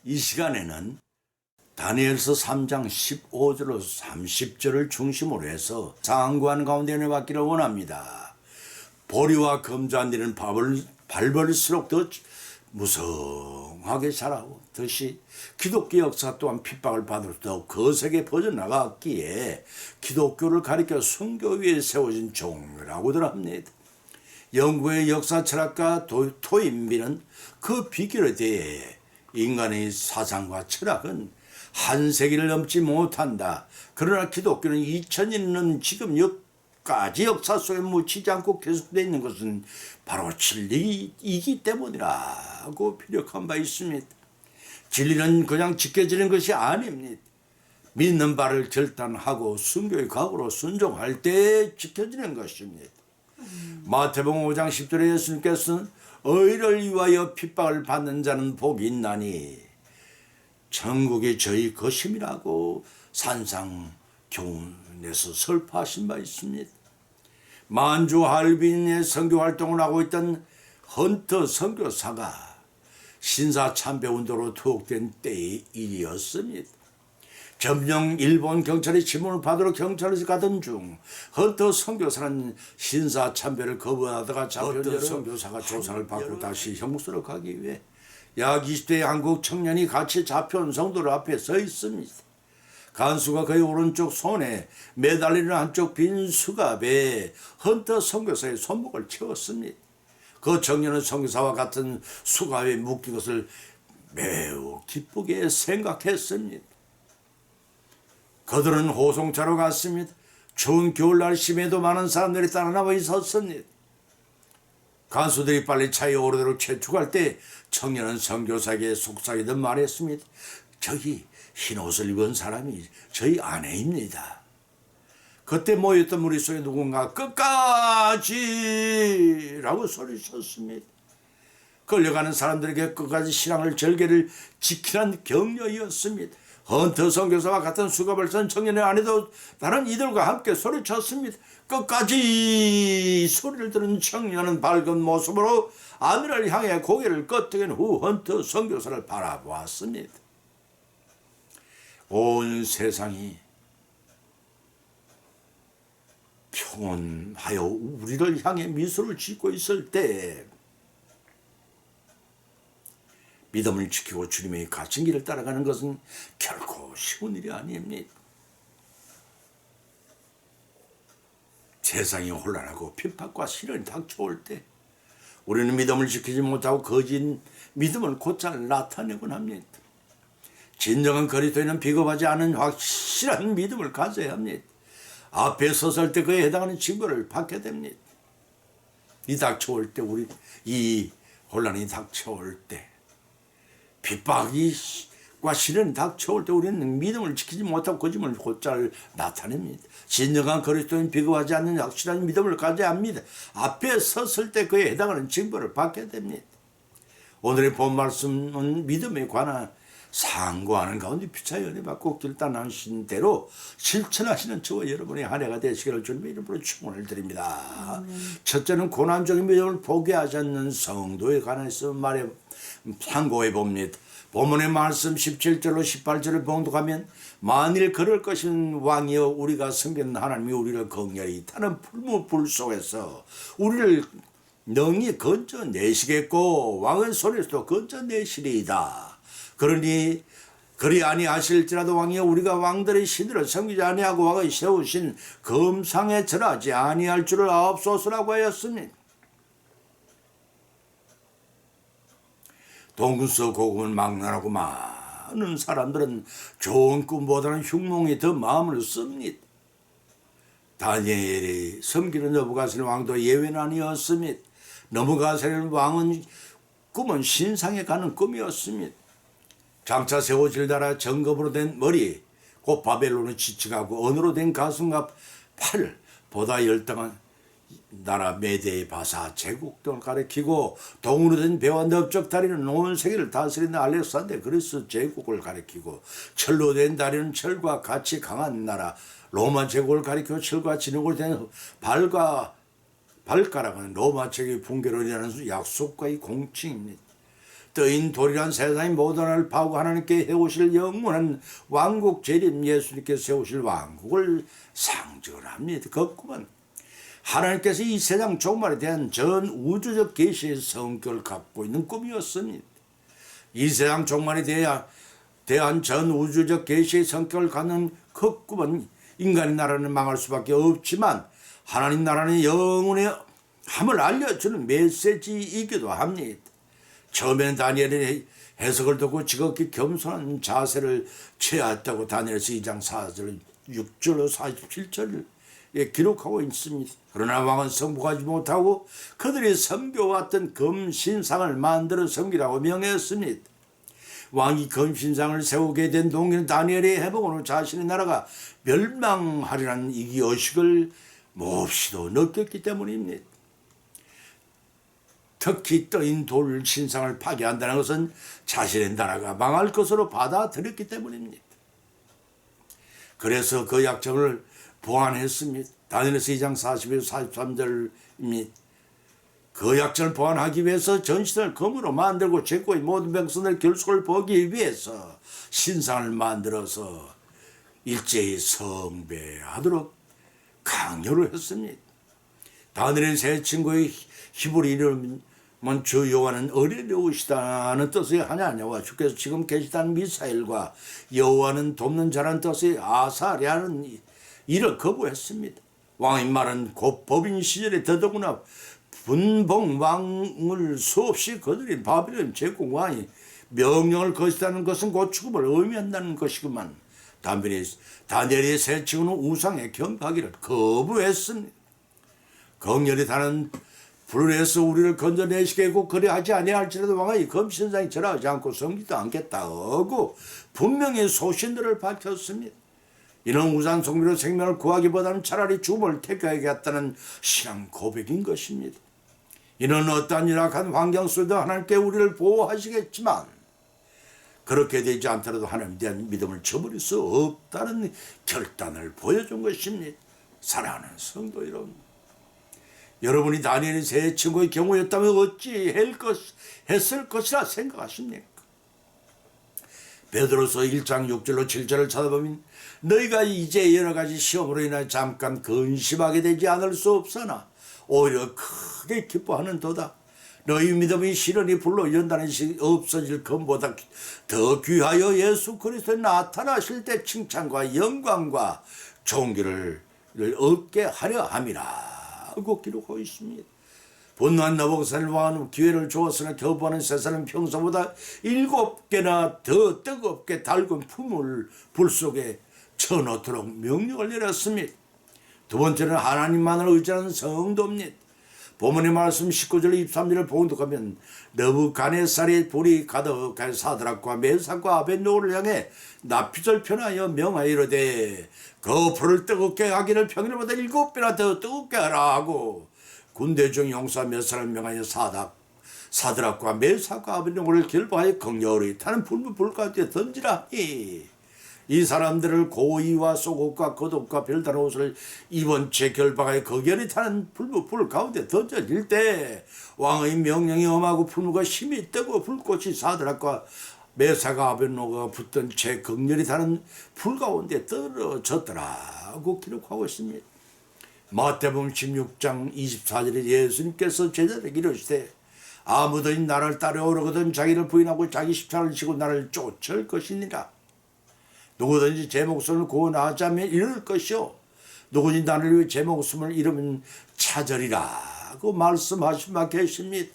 이 시간에는 다니엘서 3장 15절로 30절을 중심으로 해서 상황관 가운데 은혜 받기를 원합니다. 보리와 검자들은 밟을수록 더 무성하게 자라고 듯이 기독교 역사 또한 핍박을 받을 더 거세게 퍼져나갔기에 기독교를 가리켜 순교 위에 세워진 종이라고들 합니다. 영국의 역사 철학가 토인비는 그 비결에 대해 인간의 사상과 철학은 한 세기를 넘지 못한다. 그러나 기독교는 2000년은 지금까지 역사 속에 묻히지 않고 계속되어 있는 것은 바로 진리이기 때문이라고 피력한 바 있습니다. 진리는 그냥 지켜지는 것이 아닙니다. 믿는 바를 결단하고 순교의 각오로 순종할 때 지켜지는 것입니다. 마태복음 5장 10절에 예수님께서는 의를 위하여 핍박을 받는 자는 복이 있나니 천국이 저희 것임이라고 산상교훈에서 설파하신 바 있습니다. 만주 할빈의 선교활동을 하고 있던 헌터 선교사가 신사참배운동으로 투옥된 때의 일이었습니다. 점령 일본 경찰의 지문을 받으러 경찰에서 가던 중 헌터 선교사는 신사참배를 거부하다가 잡혀져 선교사가 조사를 받고 다시 형무소로 가기 위해 약 20대의 한국 청년이 같이 잡혀온 성도들 앞에 서 있습니다. 간수가 그의 오른쪽 손에 매달리는 한쪽 빈 수갑에 헌터 선교사의 손목을 채웠습니다. 그 청년은 선교사와 같은 수갑에 묶인 것을 매우 기쁘게 생각했습니다. 그들은 호송차로 갔습니다. 추운 겨울 날씨에도 많은 사람들이 따라 나와 있었습니다. 간수들이 빨리 차에 오르도록 채축할 때 청년은 선교사에게 속삭이듯 말했습니다. 저기 흰 옷을 입은 사람이 저희 아내입니다. 그때 모였던 무리 속에 누군가 끝까지 라고 소리쳤습니다. 끌려가는 사람들에게 끝까지 신앙을 절개를 지키라는 격려였습니다. 헌터 선교사와 같은 수갑을 쓴 청년의 아내도 다른 이들과 함께 소리쳤습니다. 끝까지 소리를 들은 청년은 밝은 모습으로 아내를 향해 고개를 끄덕인 후 헌터 선교사를 바라보았습니다. 온 세상이 평온하여 우리를 향해 미소를 짓고 있을 때 믿음을 지키고 주님의 갇힌 길을 따라가는 것은 결코 쉬운 일이 아닙니다. 세상이 혼란하고 핍박과 시련이 닥쳐올 때 우리는 믿음을 지키지 못하고 거짓 믿음을 곧잘 나타내곤 합니다. 진정한 그리스도인은 비겁하지 않은 확실한 믿음을 가져야 합니다. 앞에 섰을 때 그에 해당하는 증거를 받게 됩니다. 이 혼란이 닥쳐올 때 핍박과 시련이 닥쳐올 때 우리는 믿음을 지키지 못하고 거짓말을 곧잘 나타냅니다. 진정한 그리스도인 비겁하지 않는 확실한 믿음을 가져야 합니다. 앞에 섰을 때 그에 해당하는 징벌을 받게 됩니다. 오늘의 본 말씀은 믿음에 관한 상고하는 가운데 피차의 은혜 받고 결단하신 대로 실천하시는 저와 여러분의 한 해가 되시기를 주님의 이름으로 축원을 드립니다. 첫째는 고난적인 믿음을 포기하지 않는 성도에 관해서 상고해 봅니다. 본문의 말씀 17절로 18절을 봉독하면 만일 그럴 것인 왕이여 우리가 섬기는 하나님이 우리를 긍휼히 타는 풀무불 속에서 우리를 능히 건져내시겠고 왕의 손에서도 건져내시리이다. 그러니 그리 아니하실지라도 왕이여 우리가 왕들의 신들을 섬기지 아니하고 왕의 세우신 검상에 절하지 아니할 줄을 아옵소서라고 하였습니다. 동서고금을 망라하고 많은 사람들은 좋은 꿈보다는 흉몽에 더 마음을 씁니다. 다니엘이 섬기는 느부갓네살 왕도 예외는 아니었습니다. 느부갓네살 왕은 꿈은 신상에 가는 꿈이었습니다. 장차 세워질 나라 정금으로 된 머리, 곧 바벨론을 지칭하고 언어로 된 가슴과 팔, 보다 열등한 나라 메대 바사 제국 등을 가리키고 동으로 된 배와 넓적 다리는 온 세계를 다스리는 알렉산더 그리스 제국을 가리키고 철로 된 다리는 철과 같이 강한 나라 로마 제국을 가리키고 철과 진흙으로 된 발가락은 로마 제국의 붕괴로 인하는 약속과의 공칭입니다. 뜨인 돌이란 세상의 모든 하나를 파고 하나님께 해오실 영원한 왕국 재림 예수님께서 세우실 왕국을 상징을 합니다. 그렇구만. 하나님께서 이 세상 종말에 대한 전 우주적 계시의 성격을 갖고 있는 꿈이었습니다. 이 세상 종말에 대한 전 우주적 계시의 성격을 갖는 그 꿈은 인간의 나라는 망할 수밖에 없지만 하나님 나라는 영원의 함을 알려주는 메시지이기도 합니다. 처음에는 다니엘의 해석을 듣고 지극히 겸손한 자세를 취했다고 다니엘서 2장 4절 6절로 47절을 기록하고 있습니다. 그러나 왕은 성복하지 못하고 그들이 섬겨왔던 금신상을 만들어 섬기라고 명했습니다. 왕이 금신상을 세우게 된 동기는 다니엘의 해복으로 자신의 나라가 멸망하리라는 이기의식을 몹시도 느꼈기 때문입니다. 특히 떠인 돌 신상을 파괴한다는 것은 자신의 나라가 망할 것으로 받아들였기 때문입니다. 그래서 그 약정을 보완했습니다. 다니엘서 2장 40에서 43절입니다. 그 약정을 보완하기 위해서 전신을 금으로 만들고 제국의 모든 백성들 결속을 보기 위해서 신상을 만들어서 일제히 성배하도록 강요를 했습니다. 다니엘의 세 친구의 히브리 이름은 주 여호와는 어리려우시다는 뜻의 하나님과 주께서 지금 계시다는 미사엘과 여호와는 돕는 자라는 뜻의 아사랴는 이를 거부했습니다. 왕의 말은 곧 법인 시절에 더더구나 분봉왕을 수없이 거들인 바빌론 제국 왕이 명령을 거시다는 것은 곧 죽음을 의미한다는 것이구만. 다니엘의 세 친구는 우상에 경배하기를 거부했습니다. 긍휼히 다는 불에서 우리를 건져내시겠고 그리하지 아니할지라도 왕의 금신상이 절하지 않고 섬기지도 않겠다 하고 분명히 소신들을 밝혔습니다. 이는 우상 숭배로 생명을 구하기보다는 차라리 죽음을 택하겠다는 신앙 고백인 것입니다. 이는 어떠한 열악한 환경 속에도 하나님께 우리를 보호하시겠지만 그렇게 되지 않더라도 하나님에 대한 믿음을 저버릴 수 없다는 결단을 보여준 것입니다. 사랑하는 성도 여러분, 여러분이 다니엘의 세 친구의 경우였다면 어찌 했을 것이라 생각하십니까? 베드로서 1장 6절로 7절을 찾아보면 너희가 이제 여러 가지 시험으로 인하여 잠깐 근심하게 되지 않을 수 없으나 오히려 크게 기뻐하는 도다. 너희 믿음이 시련이 불로 연단의 시 없어질 것보다 더 귀하여 예수 그리스도에 나타나실 때 칭찬과 영광과 존귀를 얻게 하려 함이라 하고 기록하고 있습니다. 분노한 나부갓네살 왕은 기회를 주었으나 거부하는 세상은 평소보다 7개나 더 뜨겁게 달군 품을 불 속에 쳐넣도록 명령을 내렸습니다. 두 번째는 하나님만을 의지하는 성도입니다. 본문의 말씀 19절 23절을 봉독하면 느부갓네살의 불이 가득한 사드락과 메삭과 아벳느고를 향해 납피절 편하여 명하여 이르되 그 불을 뜨겁게 하기를 평일보다 7배나 더 뜨겁게 하라 하고 군대 중 용사 몇 사람 명하여 사드락과 메삭과 아벳느고를 결박하여 긍휼히 타는 불 가운데 던지라 하니 이 사람들을 고의와 속옷과 겉옷과 별다른 옷을 입은 채 결박하여 거결이 타는 불 가운데 던져질 때 왕의 명령이 엄하고 풀무가 힘이 뜨고 불꽃이 사드락과 메사가 아벳느고가 붙던 채 극렬히 타는 불 가운데 떨어졌더라고 기록하고 있습니다. 마태복음 16장 24절에 예수님께서 제자들에게 이르시되 아무든지 나를 따라오려거든 자기를 부인하고 자기 십자가를 지고 나를 쫓을 것이니라. 누구든지 제 목숨을 구원하자면 이룰 것이요 누구든지 나를 위해 제 목숨을 잃으면 찾으리라고 말씀하신 바 계십니다.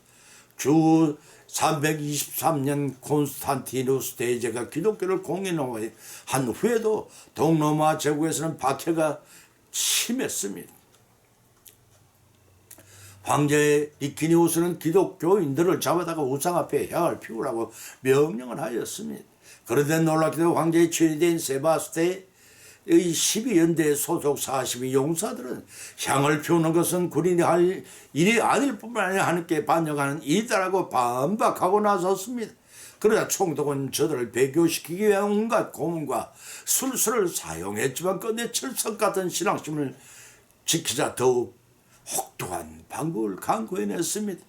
주 323년 콘스탄티누스 대제가 기독교를 공인한 후에도 동로마 제국에서는 박해가 심했습니다. 황제 리키니우스는 기독교인들을 잡아다가 우상 앞에 향을 피우라고 명령을 하였습니다. 그런데 놀랍게도 황제의 최대인 세바스테의 12연대 소속 42 용사들은 향을 피우는 것은 군인이 할 일이 아닐 뿐만 아니라 하나님께 반역하는 일이다라고 반박하고 나섰습니다. 그러자 총독은 저들을 배교시키기 위한 온갖 고문과 술수를 사용했지만 끝내 철석 같은 신앙심을 지키자 더욱 혹독한 방법을 강구해냈습니다.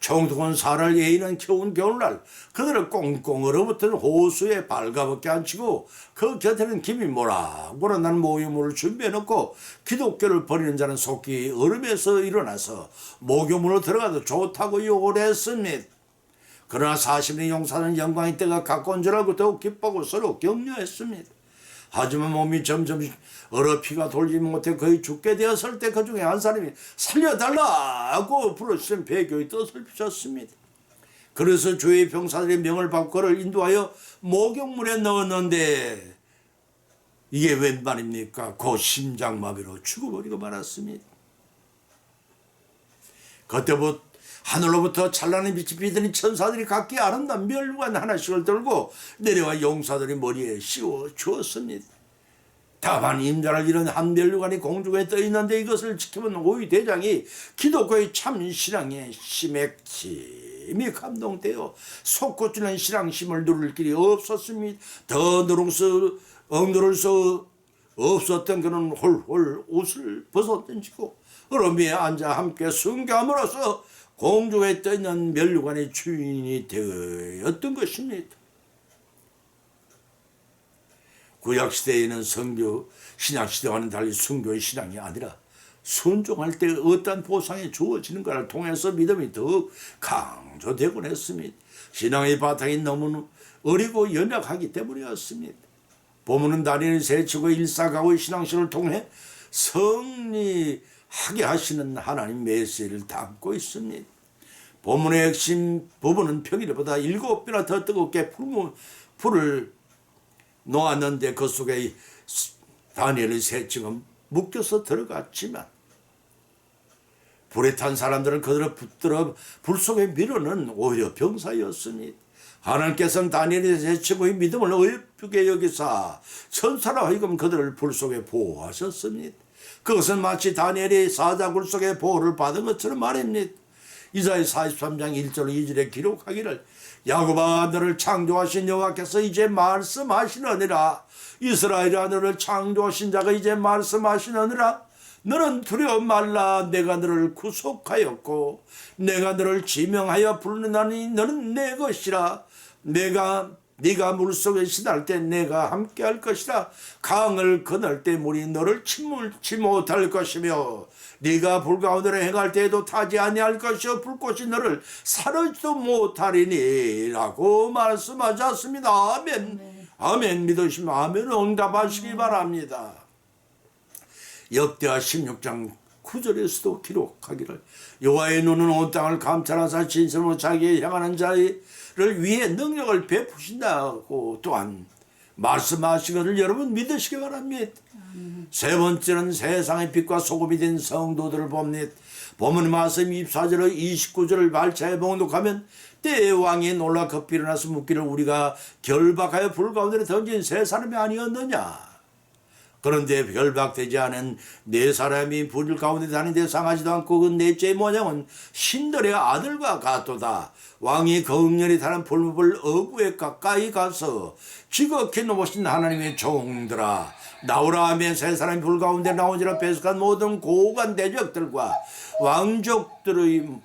총독은 살을 예의는 겨운 겨울날 그들을 꽁꽁 얼어붙은 호수에 발가벗게 앉히고 그 곁에는 김이 모락모락 난 목욕물을 준비해놓고 기독교를 버리는 자는 속히 얼음에서 일어나서 목욕물로 들어가도 좋다고 욕을 했습니다. 그러나 40년 용사는 영광의 때가 가까운 줄 알고 더욱 기뻐하고 서로 격려했습니다. 하지만 몸이 점점 얼어 피가 돌지 못해 거의 죽게 되었을 때 그 중에 한 사람이 살려달라고 부르시는 배교의 뜻을 비쳤습니다. 그래서 주의 병사들의 명을 받고 그를 인도하여 목욕물에 넣었는데 이게 웬 말입니까? 곧 심장마비로 죽어버리고 말았습니다. 그때부터 하늘로부터 찬란한 빛이 비더니 천사들이 각기 아름다운 멸관 하나씩을 들고 내려와 용사들의 머리에 씌워 주었습니다. 다만 임자를 잃은 한 멸관이 공중에 떠 있는데 이것을 지켜본 오위 대장이 기독교의 참 신앙에 심히 감동되어 솟구치는 신앙심을 누릴 길이 없었습니다. 더 엉두를 수 없었던 그는 홀홀 옷을 벗어던지고 얼음 위에 앉아 함께 순교함으로써 공중에 떠있는 멸관의 주인이 되었던 것입니다. 구약시대에는 선교, 신약시대와는 달리 순교의 신앙이 아니라 순종할 때 어떤 보상이 주어지는가를 통해서 믿음이 더욱 강조되곤 했습니다. 신앙의 바탕이 너무 어리고 연약하기 때문이었습니다. 보문은 다니엘이 세치고 일사각오의 신앙심을 통해 승리하게 하시는 하나님 메시지를 담고 있습니다. 본문의 핵심 부분은 평일보다 7배나 더 뜨겁게 불을 놓았는데 그 속에 다니엘의 세층은 묶여서 들어갔지만 불에 탄 사람들은 그들을 붙들어 불 속에 밀어넣은 오히려 병사였습니다. 하나님께서는 다니엘의 세치고의 믿음을 어이쁘게 여기사 천사로 하여금 그들을 불 속에 보호하셨습니다. 그것은 마치 다니엘이 사자굴 속에 보호를 받은 것처럼 말입니다. 이사야 43장 1절 2절에 기록하기를 야곱아 너를 창조하신 여호와께서 이제 말씀하시느니라. 이스라엘아 너를 창조하신 자가 이제 말씀하시느니라. 너는 두려워 말라. 내가 너를 구속하였고 내가 너를 지명하여 부르나니 너는 내 것이라. 네가 물속에 시달 때 내가 함께할 것이라. 강을 건널 때 물이 너를 침몰치 못할 것이며 네가 불 가운데 행할 때에도 타지 아니할 것이요 불꽃이 너를 사르지도 못하리니 라고 말씀하셨습니다. 아멘. 아멘 믿으시면 아멘 응답하시기 바랍니다. 역대하 16장 9절에서도 기록하기를 여호와의 눈은 온 땅을 감찰하사 진실로 자기에 향하는 자를 위해 능력을 베푸신다고 또한 말씀하시기를 여러분 믿으시기 바랍니다. 세 번째는 세상의 빛과 소금이 된 성도들을 봅니다. 본문 말씀 24절의 29절을 발차에 봉독하면 때의 왕이 놀라 급히 일어나서 묻기를 우리가 결박하여 불 가운데 던진 세 사람이 아니었느냐. 그런데 결박되지 않은 네 사람이 불 가운데 다니는데 상하지도 않고 그 넷째의 모양은 신들의 아들과 같도다. 왕이 극렬히 타는 불법을 어구에 가까이 가서 지극히 높으신 하나님의 종들아 나오라 하며 세 사람이 불 가운데 나오지라. 배석한 모든 고관 대적들과 왕족들과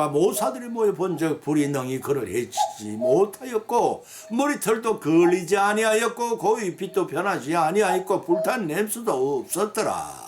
모사들이 모여 본즉 불이 능히 그를 해치지 못하였고 머리털도 걸리지 아니하였고 고의 빛도 변하지 아니하였고 불탄 냄새도 없었더라.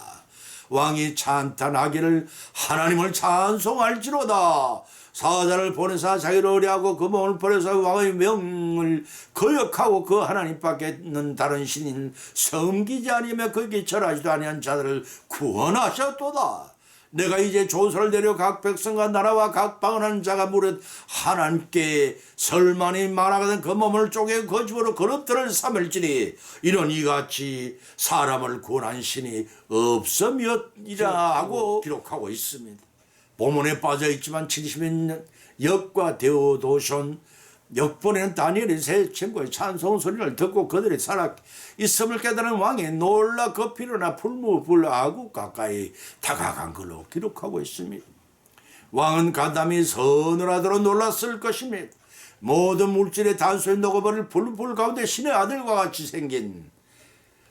왕이 찬탄하기를 하나님을 찬송할지로다. 사자를 보내사 자기를 의뢰하고 그 몸을 버려서 왕의 명을 거역하고 그 하나님밖에 있는 다른 신인 섬기지 아니하며 거기에 절하지도 아니한 자들을 구원하셨도다. 내가 이제 조서를 내려 각 백성과 나라와 각 방언하는 자가 무릇 하나님께 설만이 말하거든 그 몸을 쪼개 그 집으로 그릇들을 삼을지니 이런 이같이 사람을 구원한 신이 없음이었이라 하고 기록하고 있습니다. 본문에 빠져있지만 70년 역과 데오도션 역본에는 다니엘이 세 친구의 찬송 소리를 듣고 그들이 살아 있음을 깨달은 왕이 놀라 급히 일어나 불무불하고 가까이 다가간 걸로 기록하고 있습니다. 왕은 가담이 서늘하도록 놀랐을 것입니다. 모든 물질의 단소에 녹아버릴 불 가운데 신의 아들과 같이 생긴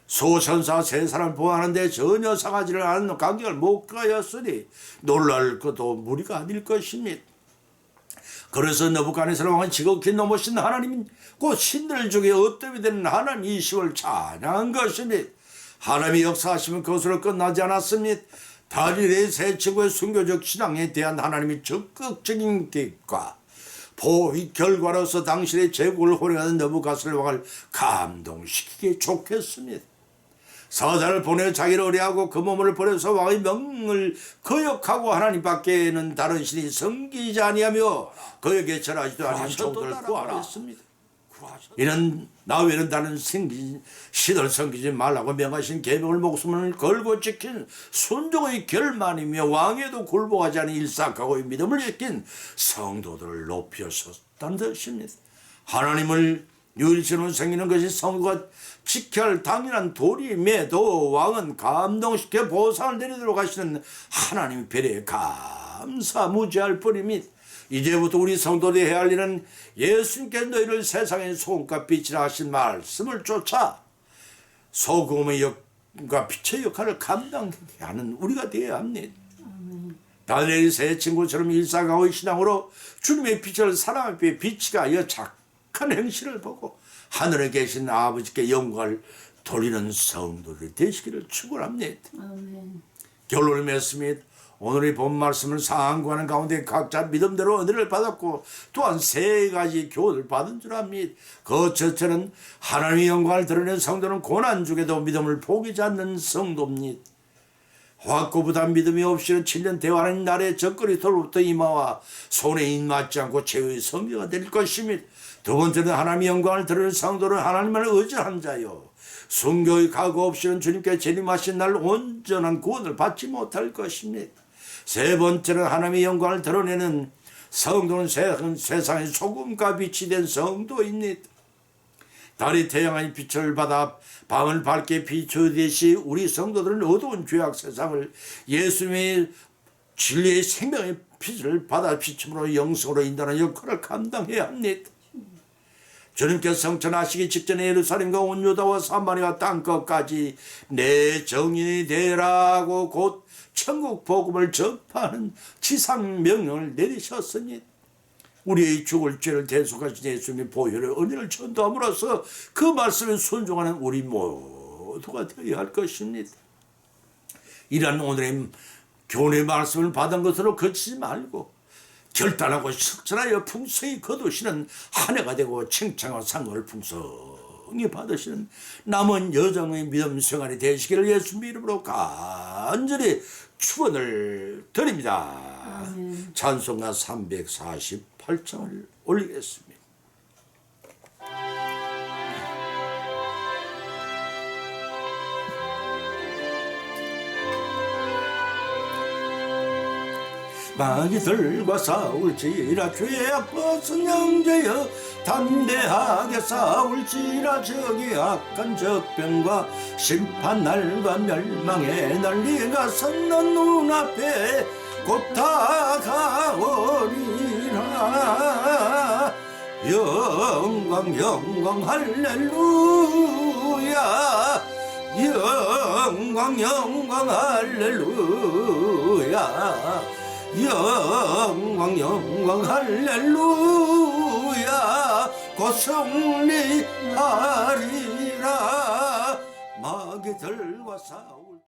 소천사 세 사람을 보호하는데 전혀 상하지를 않는 간격을 못 가였으니 놀랄 것도 무리가 아닐 것입니다. 그래서 느부갓네살 왕은 지극히 넘으신 하나님 곧 신들 중에 업됨이 되는 하나님이심을 찬양한 것입니다. 하나님의 역사하시면 그것으로 끝나지 않았습니다. 다니엘의 세 친구의 순교적 신앙에 대한 하나님의 적극적인 계획과 보의 결과로서 당신의 제국을 호령하는 느부갓네살 왕을 감동시키기에 좋겠습니다. 사자를 보내 자기를 의뢰하고 그 몸을 버려서 왕의 명을 거역하고 하나님밖에는 다른 신이 섬기지 아니하며 그에게 절하지도 아니하는 종들을 구하라 했습니다. 이는 나 외에는 다른 신을 섬기지 말라고 명하신 계명을 목숨을 걸고 지킨 순종의 결만이며 왕에도 굴복하지 않은 일삭하고 믿음을 지킨 성도들을 높여섰다는 것입니다. 하나님을 유일신으로 섬기는 것이 성도가 지켜야 할 당연한 도리임에도 왕은 감동시켜 보상을 내리도록 하시는 하나님의 배려에 감사무지할 뿐입니다. 이제부터 우리 성도들이 해야 할 일은 예수님께 너희를 세상의 소금과 빛이라 하신 말씀을 쫓아 소금의 역과 빛의 역할을 감당해야 하는 우리가 되어야 합니다. 다니엘의 세 친구처럼 일상하고 신앙으로 주님의 빛을 사람 앞에 비치게 하여 착한 행실을 보고 하늘에 계신 아버지께 영광을 돌리는 성도들이 되시기를 축원합니다. 결론을 맺습니다. 오늘의 본 말씀을 상고하는 가운데 각자 믿음대로 은혜를 받았고 또한 세 가지 교훈을 받은 줄 압니다. 그 첫째는 하나님의 영광을 드러낸 성도는 고난 중에도 믿음을 포기하지 않는 성도입니다. 확고부단 믿음이 없이는 7년 대화하는 날의 적그리스도로부터 임하와 손에 인맞지 않고 최후의 성교가 될 것입니다. 두 번째는 하나님의 영광을 드러낸 성도는 하나님을 의지한 자요 순교의 각오 없이는 주님께 재림하신 날 온전한 구원을 받지 못할 것입니다. 세 번째는 하나님의 영광을 드러내는 성도는 세상의 소금과 빛이 된 성도입니다. 달이 태양의 빛을 받아 밤을 밝게 비추듯이 우리 성도들은 어두운 죄악 세상을 예수님의 진리의 생명의 빛을 받아 비춤으로 영성으로 인도하는 역할을 감당해야 합니다. 주님께서 성천하시기 직전에 예루살렘과 온 유다와 사마리아 땅끝까지 내 정인이 되라고 곧 천국 복음을 전파하는 지상 명령을 내리셨으니 우리의 죽을 죄를 대속하신 예수님의 보혈의 은혜를 전도함으로써 그 말씀에 순종하는 우리 모두가 되어야 할 것입니다. 이러한 오늘의 교훈의 말씀을 받은 것으로 그치지 말고 결단하고 석천하여 풍성히 거두시는 한 해가 되고 칭찬과 상을 풍성히 받으시는 남은 여정의 믿음 생활이 되시기를 예수님 이름으로 간절히 축원을 드립니다. 찬송가 348장을 올리겠습니다. 마귀들과 싸울지라 죄악 벗은 형제여 담대하게 싸울지라 저기 악한 적병과 심판날과 멸망의 난리가 선는 눈앞에 곧 다가오리라. 영광 영광 할렐루야 영광 영광 할렐루야 영광 영광 할렐루야 곧 승리하리라. 마귀들과 싸울